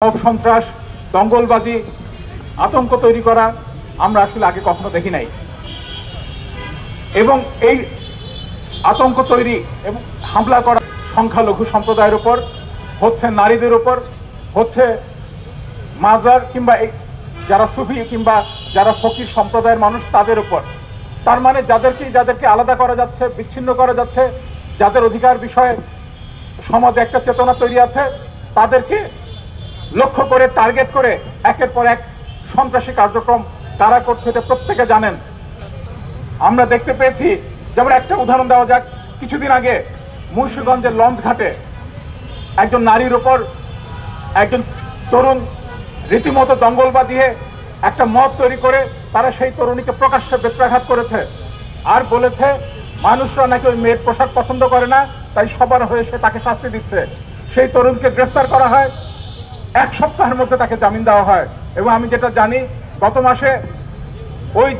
সন্ত্রাস, দঙ্গলবাজি, আতঙ্ক তৈরি করা আমরা আসলে আগে কখনো দেখি নাই। এবং এই আতঙ্ক তৈরি এবং হামলা করা সংখ্যালঘু সম্প্রদায়ের উপর হচ্ছে, নারীদের উপর হচ্ছে, মাজার কিংবা যারা সুফি কিংবা যারা ফকির সম্প্রদায়ের মানুষ তাদের উপর। তার মানে যাদেরকে আলাদা করা যাচ্ছে, বিচ্ছিন্ন করা যাচ্ছে, যাদের অধিকার বিষয়ে সমাজে একটা চেতনা তৈরি আছে, তাদেরকে লক্ষ্য করে টার্গেট করে একের পর এক সন্ত্রাসী কার্যক্রম তারা করছে, এটা প্রত্যেকে জানেন। আমরা দেখতে পেয়েছি, যেমন একটা উদাহরণ দেওয়া যাক, কিছুদিন আগে মুন্সিগঞ্জের লঞ্চ ঘাটে একজন নারীর উপর একজন তরুণ রীতিমতো দঙ্গল বাঁধিয়ে একটা মত তৈরি করে তারা সেই তরুণীকে প্রকাশ্যে বেত্রাঘাত করেছে আর বলেছে মানুষরা নাকি ওই মেয়ের পোশাক পছন্দ করে না, তাই সবার হয়ে সে তাকে শাস্তি দিচ্ছে। সেই তরুণকে গ্রেফতার করা হয়, এক সপ্তাহের মধ্যে তাকে জামিন দেওয়া হয়। এবং আমি যেটা জানি, গত মাসে ওই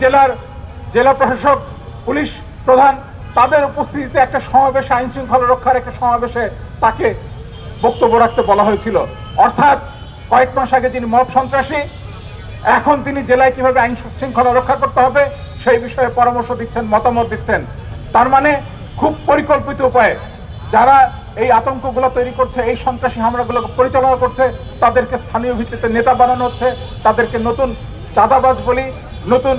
জেলা প্রশাসক, পুলিশ প্রধান তাদের উপস্থিতিতে একটা সমাবেশে, আইন শৃঙ্খলা রক্ষার একটা সমাবেশে তাকে বক্তব্য রাখতে বলা হয়েছিল। অর্থাৎ কয়েক মাস আগে যিনি মব সন্ত্রাসী, এখন তিনি জেলায় কিভাবে আইন শৃঙ্খলা রক্ষা করতে হবে সেই বিষয়ে পরামর্শ দিচ্ছেন, মতামত দিচ্ছেন। তার মানে খুব পরিকল্পিত উপায়ে যারা এই আতঙ্কগুলো তৈরি করছে, এই সন্ত্রাসী হামলাগুলো পরিচালনা করছে, তাদেরকে স্থানীয় ভিত্তিতে নেতা বানানো হচ্ছে, তাদেরকে নতুন চাঁদাবাজ বলি, নতুন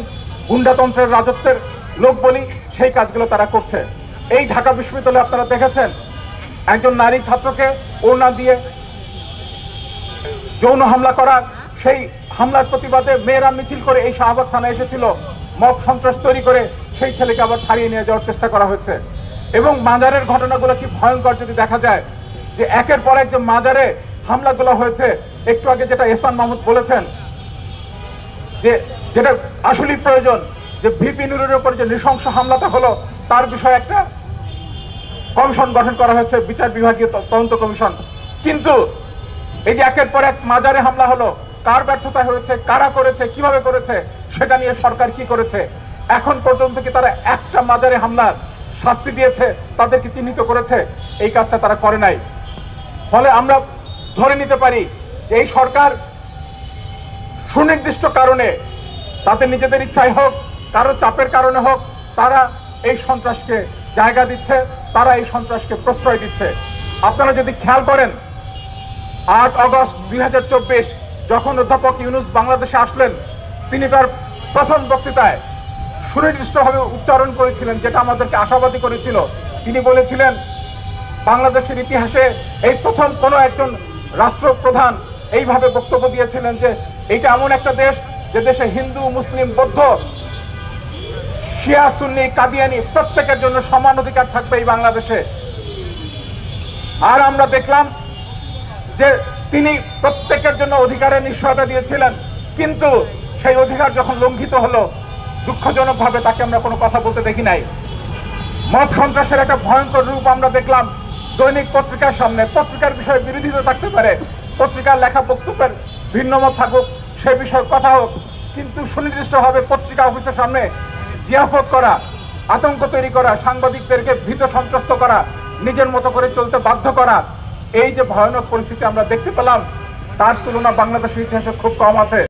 গুন্ডাতন্ত্রের রাজত্বের লোক বলি, সেই কাজগুলো তারা করছে। এই ঢাকা বিশ্ববিদ্যালয়ে আপনারা দেখেছেন, একজন নারী ছাত্রকে ওড়না দিয়ে যৌন হামলা করা, সেই হামলার প্রতিবাদে মেয়েরা মিছিল করে এই শাহবাগ থানায় এসেছিল, মব সন্ত্রাস তৈরি করে সেই ছেলেকে আবার ছাড়িয়ে নিয়ে যাওয়ার চেষ্টা করা হয়েছে। এবং মাজারের ঘটনাগুলো কি ভয়ঙ্কর যদি দেখা যায়, যে একের পর এক যে মাজারে হামলাগুলো হয়েছে, একটু আগে যেটা এহসান মাহমুদ বলেছেন, যে যেটা আসলেই প্রয়োজন, যে ভিপি নুরের উপর যে নৃশংস হামলাটা হলো তার বিষয়ে একটা কমিশন গঠন করা হয়েছে, বিচার বিভাগীয় তদন্ত কমিশন। কিন্তু এই যে একের পর এক মাজারে হামলা হলো, কার ব্যর্থতা হয়েছে, কারা করেছে, কিভাবে করেছে, সেটা নিয়ে সরকার কি করেছে? এখন পর্যন্ত কি তারা একটা মাজারে হামলার শাস্তি দিয়েছে, তাদেরকে চিহ্নিত করেছে? এই কাজটা তারা করে নাই। ফলে আমরা ধরে নিতে পারি যে এই সরকার সুনির্দিষ্ট কারণে, তাদের নিজেদের ইচ্ছাই হোক, কারো চাপের কারণে হোক, তারা এই সন্ত্রাসকে জায়গা দিচ্ছে, তারা এই সন্ত্রাসকে প্রশ্রয় দিচ্ছে। আপনারা যদি খেয়াল করেন, 8 আগস্ট 2024 যখন অধ্যাপক ইউনূস বাংলাদেশে আসলেন, তিনি তার প্রথম বক্তৃতায় সুনির্দিষ্টভাবে উচ্চারণ করেছিলেন, যেটা আমাদেরকে আশাবাদী করেছিল। তিনি বলেছিলেন, বাংলাদেশের ইতিহাসে এই প্রথম কোনো একজন রাষ্ট্রপ্রধান এইভাবে বক্তব্য দিয়েছিলেন যে এটা এমন একটা দেশ যে দেশে হিন্দু, মুসলিম, বৌদ্ধ, শিয়া, সুন্নি, কাদিয়ানি প্রত্যেকের জন্য সমান অধিকার থাকবে এই বাংলাদেশে। আর আমরা দেখলাম যে তিনি প্রত্যেকের জন্য অধিকারের নিশ্চয়তা দিয়েছিলেন, কিন্তু সেই অধিকার যখন লঙ্ঘিত হলো, দুঃখজনকভাবে তাকে আমরা কোনো কথা বলতে দেখি নাই। মব সন্ত্রাসের একটা ভয়ঙ্কর রূপ আমরা দেখলাম দৈনিক পত্রিকার সামনে। পত্রিকার বিষয়ে বিরোধিতা থাকতে পারে, পত্রিকার লেখা বক্তব্যের ভিন্নমত থাকুক, সে বিষয়ে কথা হোক, কিন্তু সুনির্দিষ্টভাবে পত্রিকা অফিসের সামনে জিয়াফত করা, আতঙ্ক তৈরি করা, সাংবাদিকদেরকে ভীত সন্ত্রস্ত করা, নিজের মতো করে চলতে বাধ্য করা, এই যে ভয়ানক পরিস্থিতি আমরা দেখতে পেলাম, তার তুলনা বাংলাদেশের ইতিহাসে খুব কম আছে।